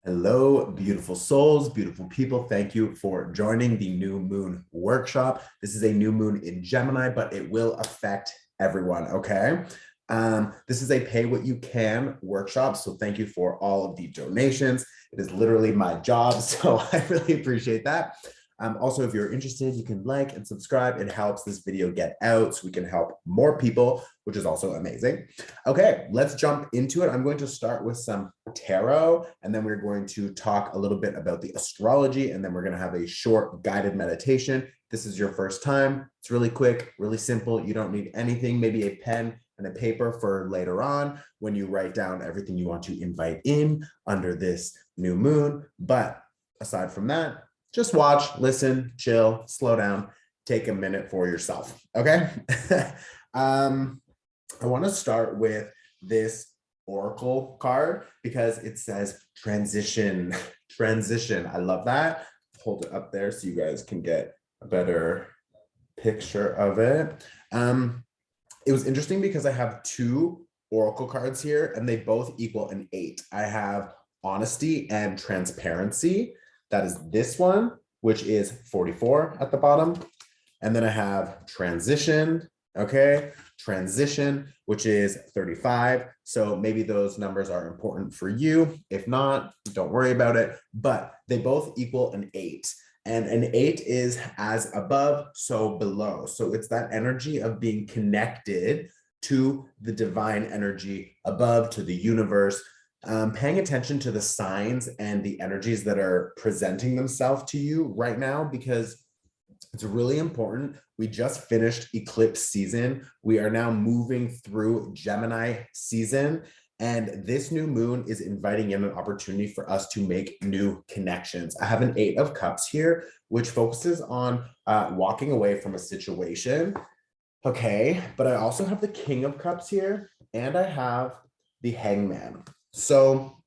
Hello, beautiful souls, beautiful people. Thank you for joining the new moon workshop. This is a new moon in Gemini, but it will affect everyone, okay? This is a pay what you can workshop. So thank you for all of the donations. It is literally my job. So I really appreciate that. Also, if you're interested, you can like and subscribe. It helps this video get out so we can help more people, which is also amazing. Okay, let's jump into it. I'm going to start with some tarot, and then we're going to talk a little bit about the astrology, and then we're going to have a short guided meditation. This is your first time. It's really quick, really simple. You don't need anything, maybe a pen and a paper for later on when you write down everything you want to invite in under this new moon. But aside from that, just watch, listen, chill, slow down, take a minute for yourself. Okay. I want to start with this oracle card because it says transition. Transition. I love that. Hold it up there so you guys can get a better picture of it. It was interesting because I have two oracle cards here and they both equal an 8. I have honesty and transparency. That is this one, which is 44 at the bottom. And then I have transition, okay? Transition, which is 35. So maybe those numbers are important for you. If not, don't worry about it. But they both equal an 8. And an 8 is as above, so below. So it's that energy of being connected to the divine energy above, to the universe, paying attention to the signs and the energies that are presenting themselves to you right now, because it's really important. We just finished eclipse season. We are now moving through Gemini season. And this new moon is inviting in an opportunity for us to make new connections. I have an 8 of Cups here, which focuses on walking away from a situation. Okay, but I also have the King of Cups here, and I have the Hangman. So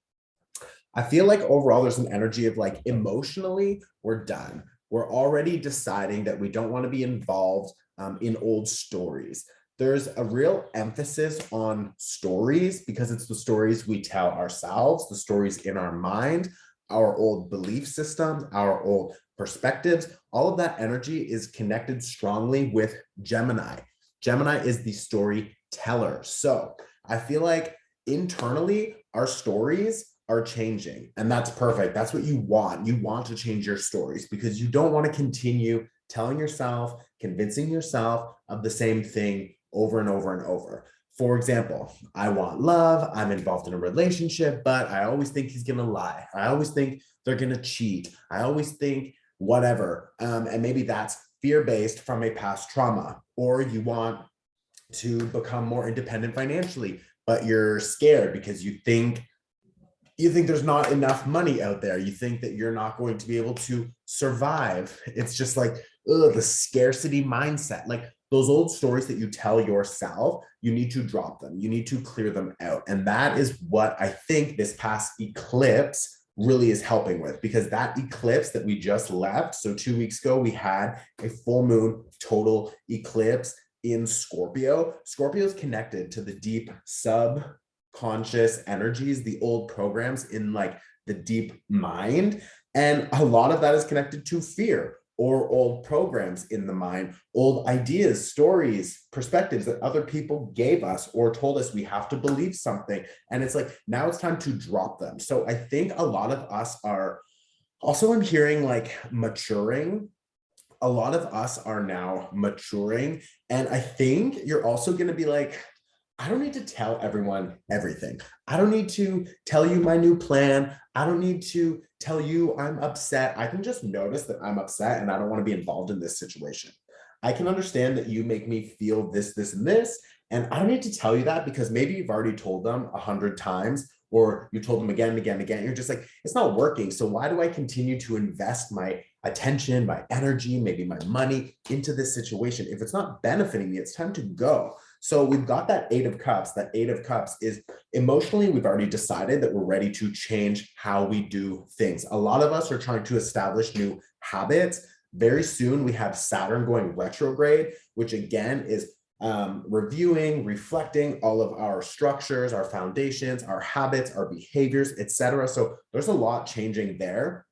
I feel like overall there's an energy of like emotionally, we're done. We're already deciding that we don't want to be involved in old stories. There's a real emphasis on stories because it's the stories we tell ourselves, the stories in our mind, our old belief systems, our old perspectives. All of that energy is connected strongly with Gemini. Gemini is the storyteller. So I feel like internally, our stories are changing, and that's perfect. That's what you want. You want to change your stories because you don't want to continue telling yourself, convincing yourself of the same thing over and over and over. For example, I want love. I'm involved in a relationship, but I always think he's going to lie. I always think they're going to cheat. I always think whatever. And maybe that's fear-based from a past trauma, or you want to become more independent financially, but you're scared because you think there's not enough money out there. You think that you're not going to be able to survive. It's just like, the scarcity mindset. Like those old stories that you tell yourself, you need to drop them. You need to clear them out. And that is what I think this past eclipse really is helping with, because that eclipse that we just left, so 2 weeks ago, we had a full moon total eclipse in Scorpio. Scorpio is connected to the deep subconscious energies, the old programs in like the deep mind. And a lot of that is connected to fear or old programs in the mind, old ideas, stories, perspectives that other people gave us or told us we have to believe something. And it's like, now it's time to drop them. So I think a lot of us are also, I'm hearing like maturing. A lot of us are now maturing. And I think you're also going to be like, I don't need to tell everyone everything. I don't need to tell you my new plan. I don't need to tell you I'm upset. I can just notice that I'm upset and I don't want to be involved in this situation. I can understand that you make me feel this, this, and this. And I don't need to tell you that because maybe you've already told them 100 times, or you told them again and again and again. You're just like, it's not working. So why do I continue to invest my attention, my energy, maybe my money into this situation? If it's not benefiting me, it's time to go. So we've got that 8 of Cups. That 8 of Cups is emotionally, we've already decided that we're ready to change how we do things. A lot of us are trying to establish new habits. Very soon, we have Saturn going retrograde, which again is reviewing, reflecting all of our structures, our foundations, our habits, our behaviors, etc. So there's a lot changing there.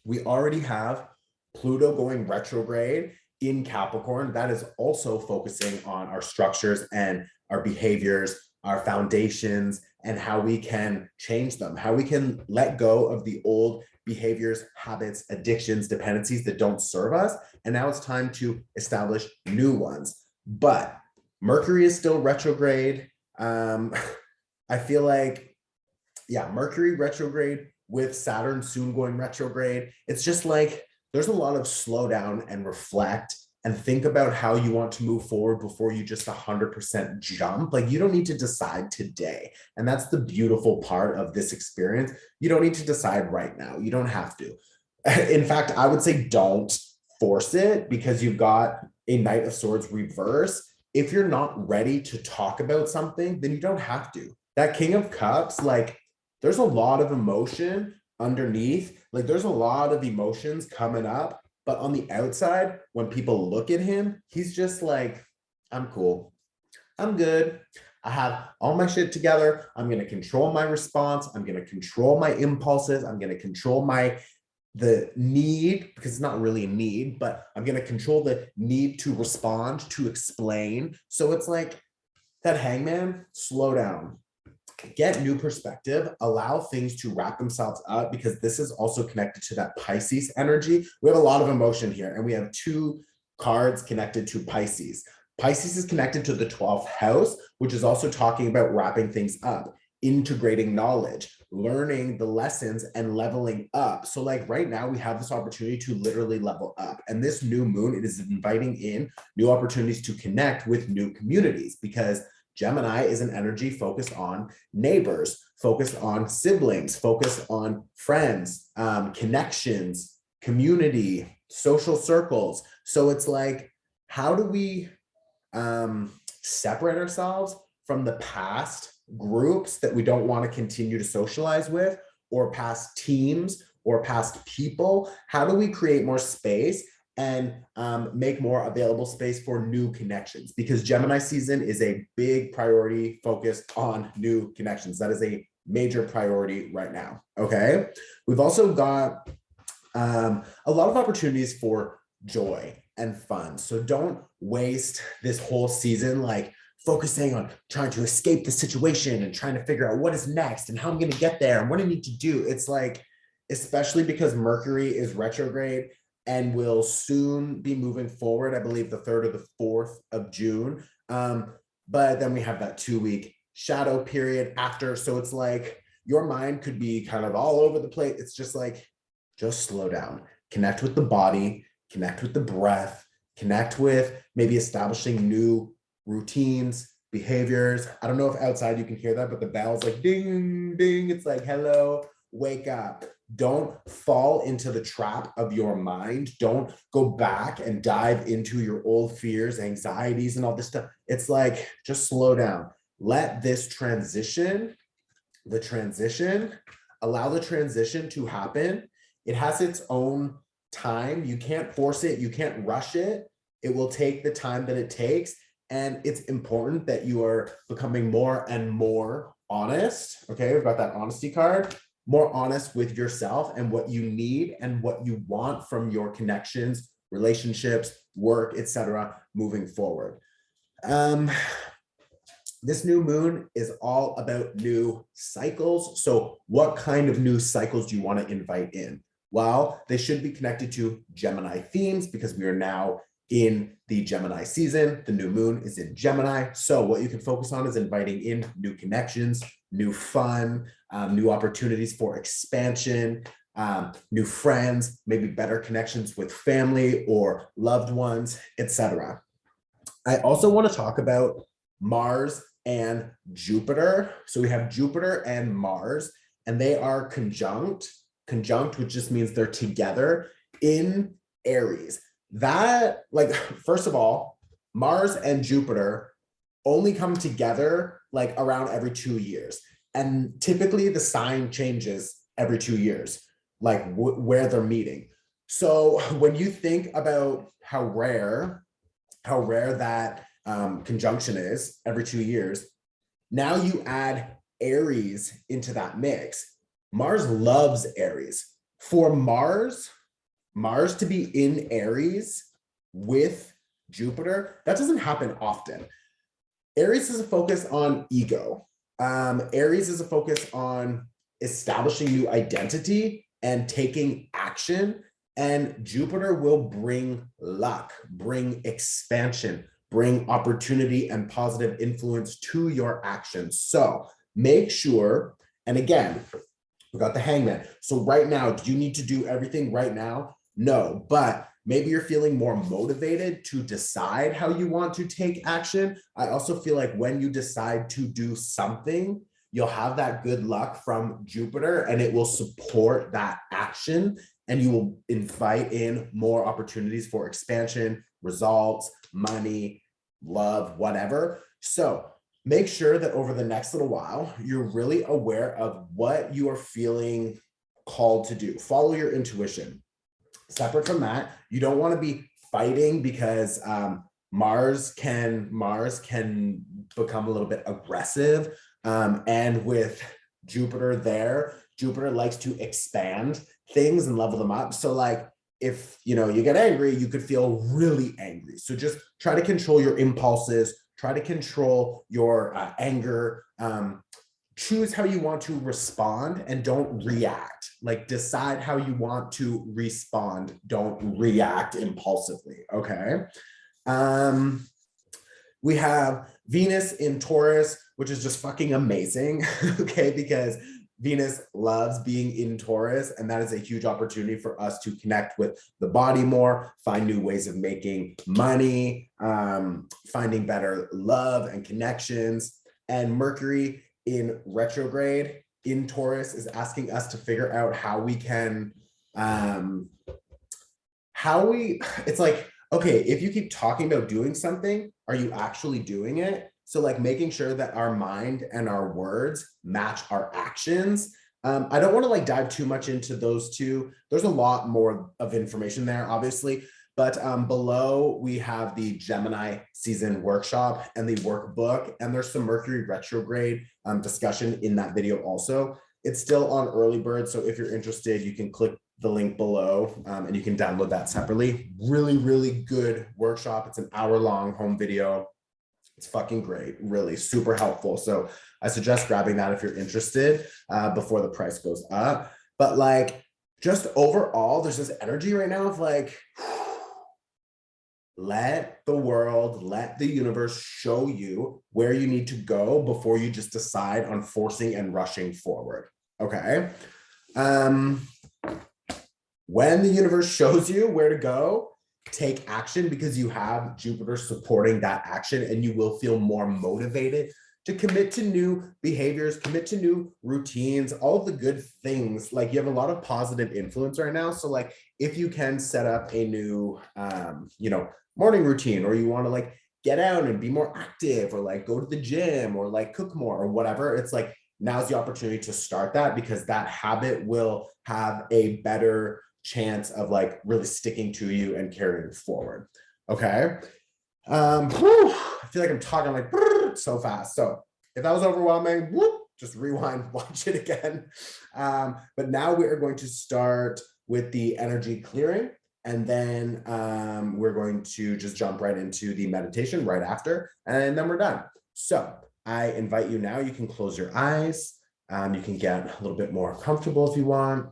We already have Pluto going retrograde in Capricorn. That is also focusing on our structures and our behaviors, our foundations, and how we can change them, how we can let go of the old behaviors, habits, addictions, dependencies that don't serve us. And now it's time to establish new ones. But Mercury is still retrograde. I feel like, yeah, Mercury retrograde with Saturn soon going retrograde. It's just like there's a lot of slow down and reflect and think about how you want to move forward before you just 100% jump. Like you don't need to decide today. And that's the beautiful part of this experience. You don't need to decide right now. You don't have to. In fact, I would say don't force it because you've got a Knight of Swords reverse. If you're not ready to talk about something, then you don't have to. That King of Cups, like there's a lot of emotion underneath. Like there's a lot of emotions coming up, but on the outside, when people look at him, he's just like, I'm cool. I'm good. I have all my shit together. I'm going to control my response. I'm going to control my impulses. I'm going to control the need, because it's not really a need, but I'm going to control the need to respond, to explain. So it's like that Hangman, slow down, get new perspective, allow things to wrap themselves up, because this is also connected to that Pisces energy. We have a lot of emotion here, and we have two cards connected to Pisces. Pisces is connected to the 12th house, which is also talking about wrapping things up, integrating knowledge, learning the lessons, and leveling up. So like right now we have this opportunity to literally level up, and this new moon, it is inviting in new opportunities to connect with new communities, because Gemini is an energy focused on neighbors, focused on siblings, focused on friends, connections, community, social circles. So it's like, how do we separate ourselves from the past groups that we don't want to continue to socialize with, or past teams, or past people? How do we create more space and make more available space for new connections? Because Gemini season is a big priority focused on new connections. That is a major priority right now. Okay. We've also got a lot of opportunities for joy and fun. So don't waste this whole season like focusing on trying to escape the situation and trying to figure out what is next and how I'm going to get there and what I need to do. It's like, especially because Mercury is retrograde and will soon be moving forward, I believe the 3rd or the 4th of June. But then we have that 2-week shadow period after. So it's like your mind could be kind of all over the place. It's just like, just slow down, connect with the body, connect with the breath, connect with maybe establishing new routines, behaviors. I don't know if outside you can hear that, but the bell's like ding, ding. It's like, hello, wake up. Don't fall into the trap of your mind. Don't go back and dive into your old fears, anxieties, and all this stuff. It's like, just slow down. Let this transition, allow the transition to happen. It has its own time. You can't force it. You can't rush it. It will take the time that it takes. And it's important that you are becoming more and more honest. Okay, we've got that honesty card. More honest with yourself and what you need and what you want from your connections, relationships, work, etc. moving forward. This new moon is all about new cycles. So what kind of new cycles do you want to invite in? Well, they should be connected to Gemini themes, because we are now in the Gemini season. The new moon is in Gemini. So what you can focus on is inviting in new connections, new fun, new opportunities for expansion, new friends, maybe better connections with family or loved ones, etc. I also want to talk about Mars and Jupiter. So we have Jupiter and Mars, and they are conjunct, which just means they're together in Aries. That, like, first of all, Mars and Jupiter only come together like around every 2 years. And typically the sign changes every 2 years, like where they're meeting. So when you think about how rare that conjunction is every 2 years. Now you add Aries into that mix. Mars loves Aries. For Mars to be in Aries with Jupiter, that doesn't happen often. Aries is a focus on ego. Aries is a focus on establishing new identity and taking action. And Jupiter will bring luck, bring expansion, bring opportunity and positive influence to your actions. So make sure, and again, we got the Hangman. So right now, do you need to do everything right now? No, but maybe you're feeling more motivated to decide how you want to take action. I also feel like when you decide to do something, you'll have that good luck from Jupiter and it will support that action and you will invite in more opportunities for expansion, results, money, love, whatever. So make sure that over the next little while, you're really aware of what you are feeling called to do. Follow your intuition. Separate from that, you don't want to be fighting because Mars can become a little bit aggressive. And with Jupiter there, Jupiter likes to expand things and level them up. So like if you get angry, you could feel really angry. So just try to control your impulses, try to control your anger, choose how you want to respond and don't react. Like decide how you want to respond, don't react impulsively, okay? We have Venus in Taurus, which is just fucking amazing, okay? Because Venus loves being in Taurus, and that is a huge opportunity for us to connect with the body more, find new ways of making money, finding better love and connections. And Mercury in retrograde in Taurus is asking us to figure out how we can, it's like, okay, if you keep talking about doing something, are you actually doing it? So like making sure that our mind and our words match our actions. I don't want to like dive too much into those two. There's a lot more of information there, obviously, but below we have the Gemini season workshop and the workbook, and there's some Mercury retrograde discussion in that video also. It's still on early bird, so if you're interested, you can click the link below and you can download that separately. Really, really good workshop. It's an hour-long home video. It's fucking great, really super helpful. So I suggest grabbing that if you're interested before the price goes up. But like, just overall, there's this energy right now of like, let the world, let the universe show you where you need to go before you just decide on forcing and rushing forward, okay? When the universe shows you where to go, take action because you have Jupiter supporting that action and you will feel more motivated to commit to new behaviors, commit to new routines, all of the good things. Like you have a lot of positive influence right now. So like if you can set up a new, morning routine, or you want to like get out and be more active or like go to the gym or like cook more or whatever, it's like now's the opportunity to start that because that habit will have a better chance of like really sticking to you and carrying it forward. Okay. I feel like I'm talking like so fast. So if that was overwhelming, just rewind, watch it again. But now we are going to start with the energy clearing. And then we're going to just jump right into the meditation right after, and then we're done. So I invite you now, you can close your eyes. You can get a little bit more comfortable if you want.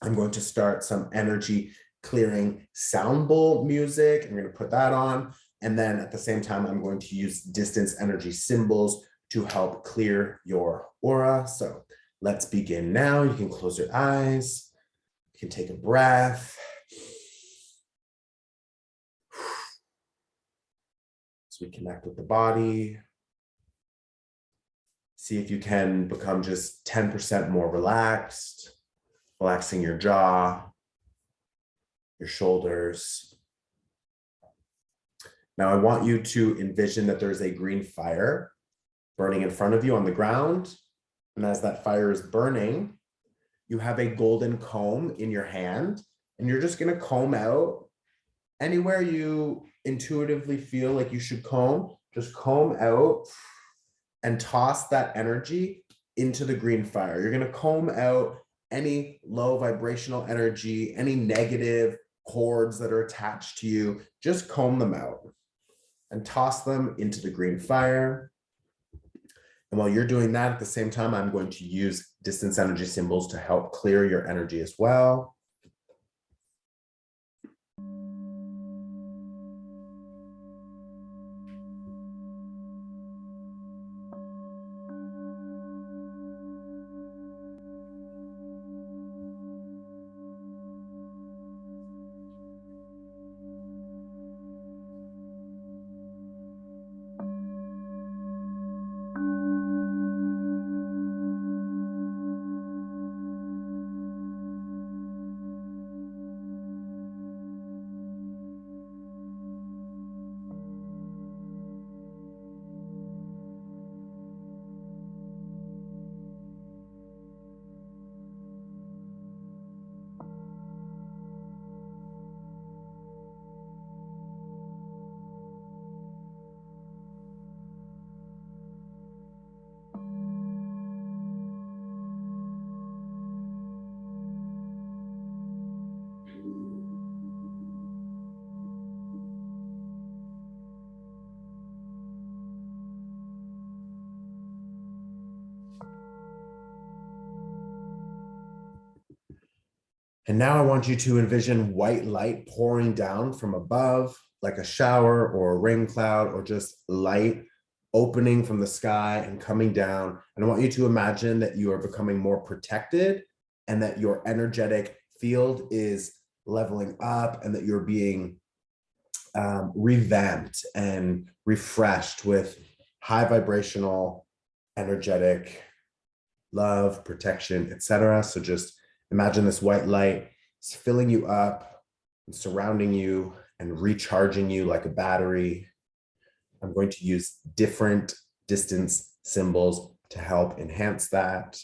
I'm going to start some energy clearing sound bowl music. I'm going to put that on. And then at the same time, I'm going to use distance energy symbols to help clear your aura. So let's begin now. You can close your eyes. You can take a breath. So we connect with the body. See if you can become just 10% more relaxed. Relaxing your jaw, your shoulders. Now I want you to envision that there's a green fire burning in front of you on the ground. And as that fire is burning, you have a golden comb in your hand, and you're just gonna comb out anywhere you intuitively feel like you should comb. just comb out and toss that energy into the green fire. You're going to comb out any low vibrational energy, any negative cords that are attached to you. Just comb them out and toss them into the green fire. And while you're doing that, at the same time, I'm going to use distance energy symbols to help clear your energy as well. And now I want you to envision white light pouring down from above, like a shower or a rain cloud, or just light opening from the sky and coming down. And I want you to imagine that you are becoming more protected and that your energetic field is leveling up and that you're being revamped and refreshed with high vibrational, energetic love, protection, etc. So just imagine this white light is filling you up and surrounding you and recharging you like a battery. I'm going to use different distance symbols to help enhance that.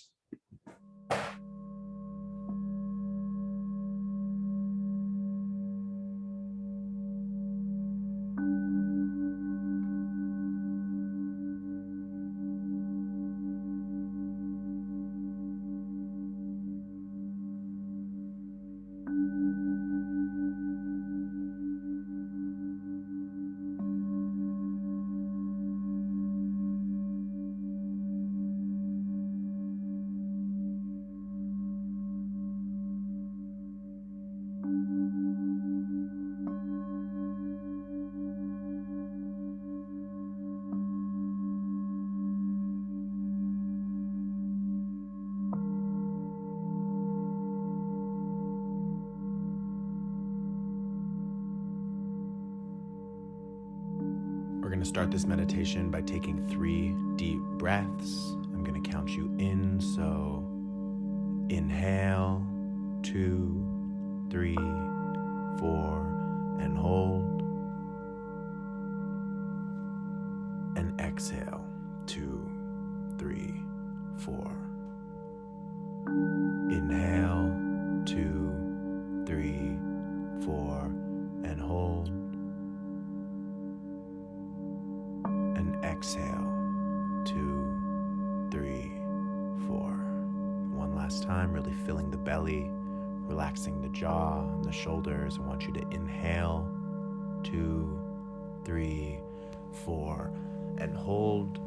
We're going to start this meditation by taking 3 deep breaths. I'm going to count you in. So inhale, 2, 3, 4, and hold. And exhale, 2, 3, 4. Inhale, 2, 3, 4, and hold. Exhale, 2, 3, 4. One last time, really filling the belly, relaxing the jaw and the shoulders. I want you to inhale, 2, 3, 4, and hold,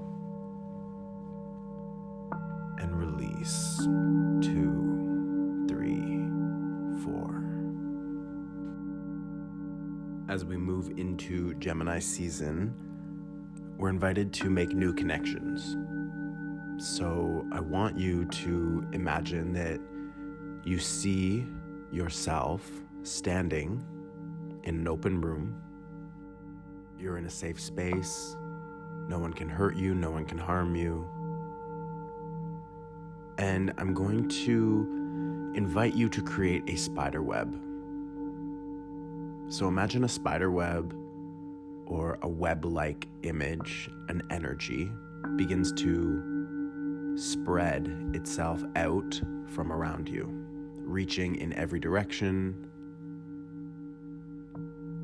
and release, 2, 3, 4. As we move into Gemini season, we're invited to make new connections. So I want you to imagine that you see yourself standing in an open room. You're in a safe space. No one can hurt you. No one can harm you. And I'm going to invite you to create a spider web. So imagine a spider web, or a web-like image, an energy, begins to spread itself out from around you, reaching in every direction.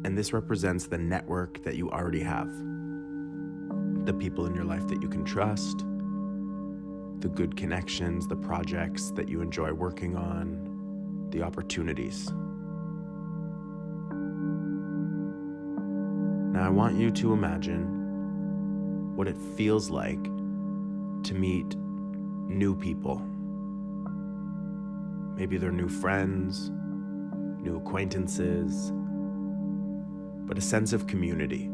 And this represents the network that you already have. the people in your life that you can trust, the good connections, the projects that you enjoy working on, the opportunities. Now I want you to imagine what it feels like to meet new people. Maybe they're new friends, new acquaintances, but a sense of community.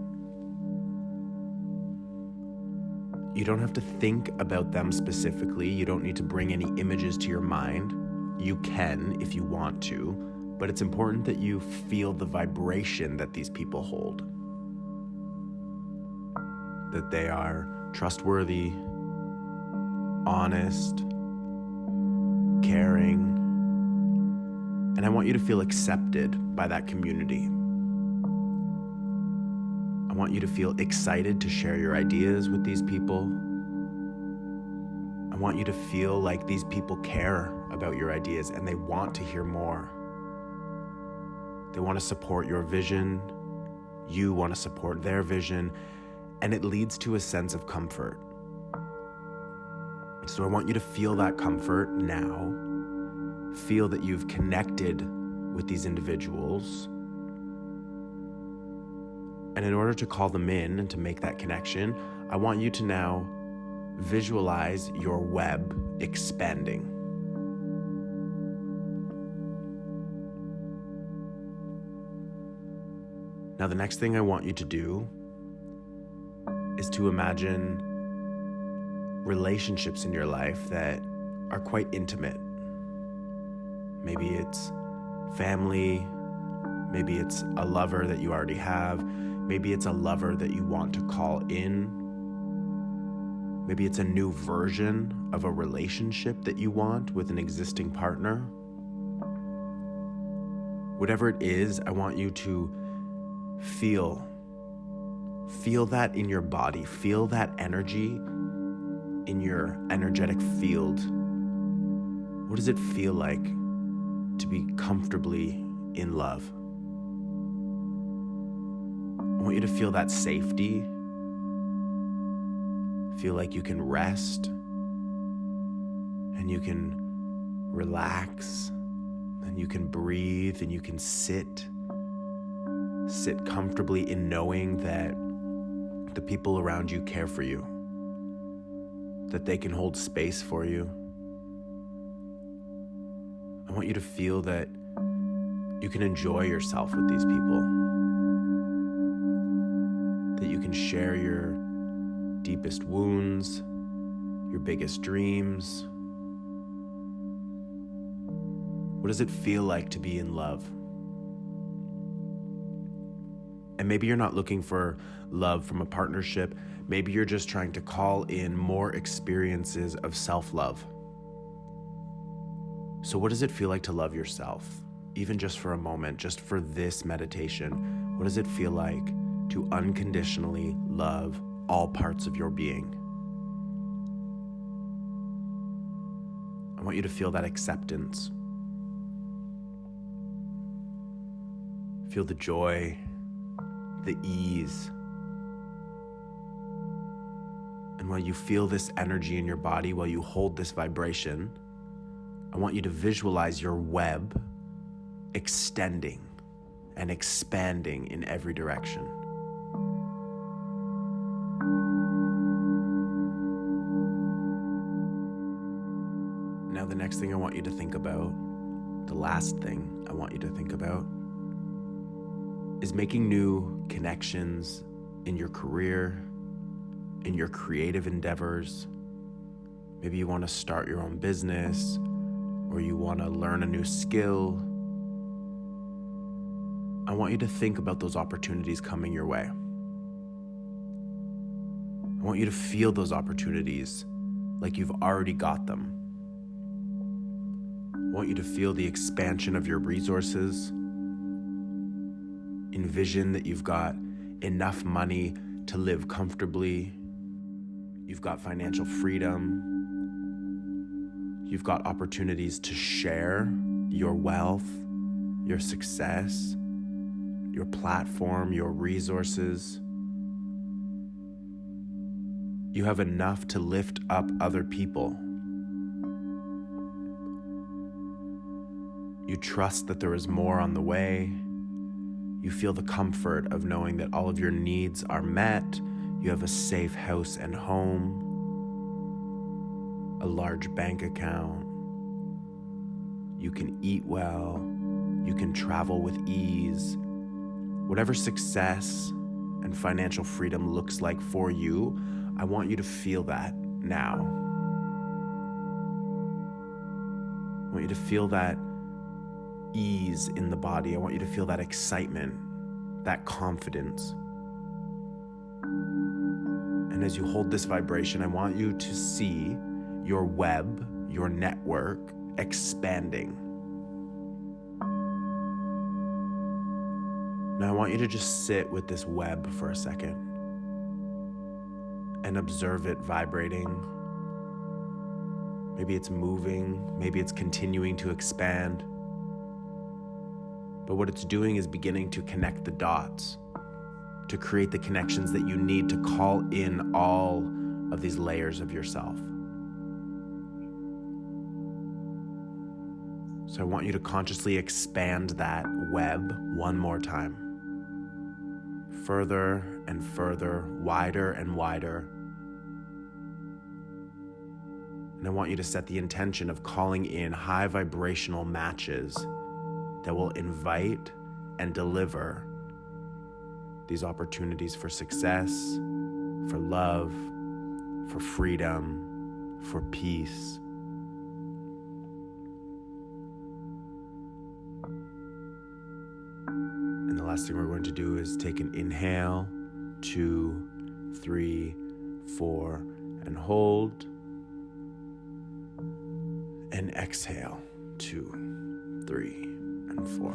You don't have to think about them specifically. You don't need to bring any images to your mind. You can if you want to, but it's important that you feel the vibration that these people hold. That they are trustworthy, honest, caring, and I want you to feel accepted by that community. I want you to feel excited to share your ideas with these people. I want you to feel like these people care about your ideas and they want to hear more. They want to support your vision. You want to support their vision, and it leads to a sense of comfort. So I want you to feel that comfort now. Feel that you've connected with these individuals. And in order to call them in and to make that connection, I want you to now visualize your web expanding. Now, the next thing I want you to do is to imagine relationships in your life that are quite intimate. Maybe it's family, maybe it's a lover that you already have, maybe it's a lover that you want to call in, maybe it's a new version of a relationship that you want with an existing partner. Whatever it is, I want you to feel that in your body, feel that energy in your energetic field. What does it feel like to be comfortably in love? I want you to feel that safety. Feel like you can rest and you can relax and you can breathe and you can sit comfortably in knowing that the people around you care for you, that they can hold space for you. I want you to feel that you can enjoy yourself with these people, that you can share your deepest wounds, your biggest dreams. What does it feel like to be in love? And maybe you're not looking for love from a partnership. Maybe you're just trying to call in more experiences of self-love. So what does it feel like to love yourself? Even just for a moment, just for this meditation, what does it feel like to unconditionally love all parts of your being? I want you to feel that acceptance. Feel the joy, the ease. And while you feel this energy in your body, while you hold this vibration, I want you to visualize your web extending and expanding in every direction. Now, the next thing I want you to think about, the last thing I want you to think about, is making new connections in your career, in your creative endeavors. Maybe you want to start your own business, or you want to learn a new skill. I want you to think about those opportunities coming your way. I want you to feel those opportunities like you've already got them. I want you to feel the expansion of your resources. Envision that you've got enough money to live comfortably. You've got financial freedom. You've got opportunities to share your wealth, your success, your platform, your resources. You have enough to lift up other people. You trust that there is more on the way. You feel the comfort of knowing that all of your needs are met. You have a safe house and home, a large bank account. You can eat well. You can travel with ease. Whatever success and financial freedom looks like for you, I want you to feel that now. I want you to feel that ease in the body. I want you to feel that excitement, that confidence. And as you hold this vibration, I want you to see your web, your network expanding. Now I want you to just sit with this web for a second and observe it vibrating. Maybe it's moving, maybe it's continuing to expand. But what it's doing is beginning to connect the dots, to create the connections that you need to call in all of these layers of yourself. So I want you to consciously expand that web one more time. Further and further, wider and wider. And I want you to set the intention of calling in high vibrational matches that will invite and deliver these opportunities for success, for love, for freedom, for peace. And the last thing we're going to do is take an inhale, 2, 3, 4, and hold. And exhale, 2, 3, and 4.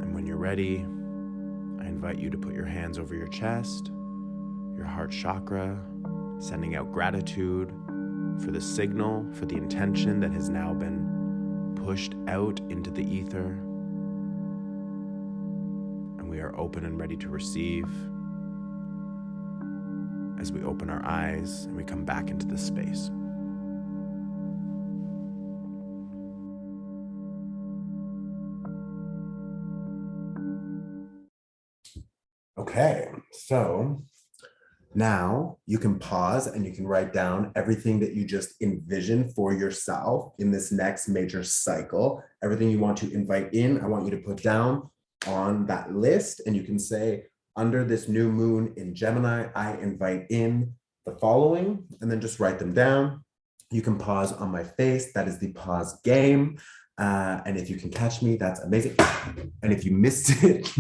And when you're ready, I invite you to put your hands over your chest, your heart chakra, sending out gratitude for the signal, for the intention that has now been pushed out into the ether. And we are open and ready to receive as we open our eyes and we come back into this space. Okay, so now you can pause and you can write down everything that you just envisioned for yourself in this next major cycle. Everything you want to invite in, I want you to put down on that list, and you can say, under this new moon in Gemini, I invite in the following, and then just write them down. You can pause on my face. That is the pause game. And if you can catch me, that's amazing. And if you missed it,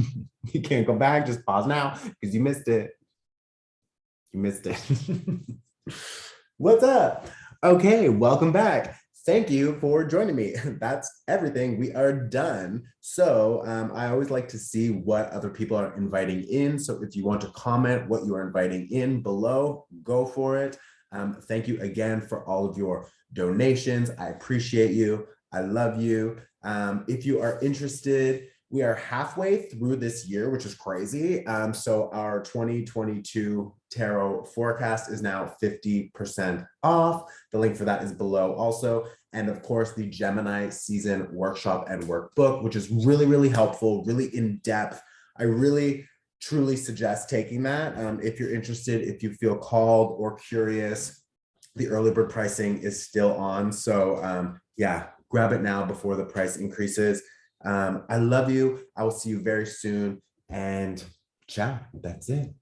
you can't go back, just pause now because you missed it. You missed it. What's up? Okay, welcome back. Thank you for joining me. That's everything. We are done. So I always like to see what other people are inviting in. So if you want to comment what you are inviting in below, go for it. Thank you again for all of your donations. I appreciate you. I love you. If you are interested, we are halfway through this year, which is crazy. So our 2022 tarot forecast is now 50% off. The link for that is below also. And of course, the Gemini season workshop and workbook, which is really, really helpful, really in depth. I really, truly suggest taking that. If you're interested, if you feel called or curious, the early bird pricing is still on. So yeah, grab it now before the price increases. I love you. I will see you very soon. And ciao. That's it.